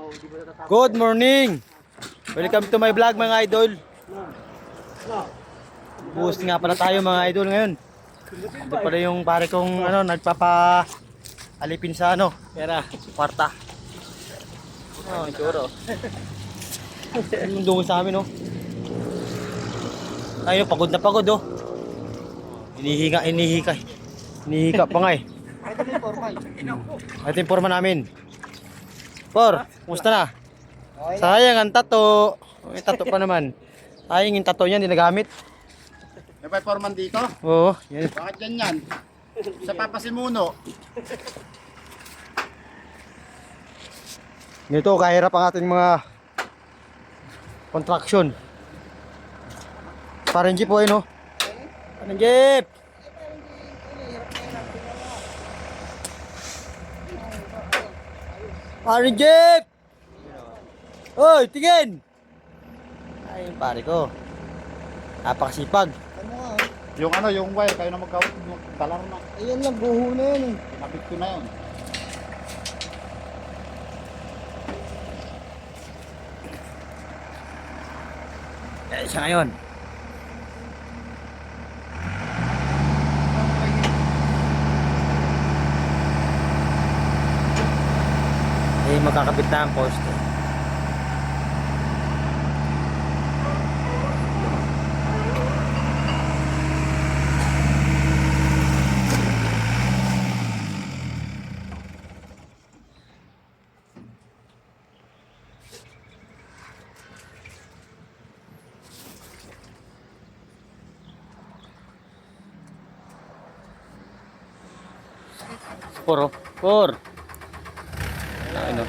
Good morning! Welcome to my vlog mga idol. Boost nga pala tayo mga idol ngayon. Ito pala yung pare kong nagpapa alipin sa pera, kwarta. Itsura. Yung dungo sa amin Tayo pagod na pagod Hinihika pa nga Ito yung forma namin. Kumusta na? Sayang ang tato. May tato pa naman. Sayang yung tato niya, hindi nagamit. May pa forman dito? Oo. Yan. Bakit ganyan? Sa papasimuno. Ganito, kahirap ang ating mga contraction. Parang jeep Parang jeep! Parang jeep! Hoy, tingin! Ay, yung pare ko. Napakasipag. Yung wire, kayo na magkawit. Talar na. Ayan lang, buho na yan Pinapit ko na yun. Siya ngayon. Makakabit na ang poste. Por. Ano?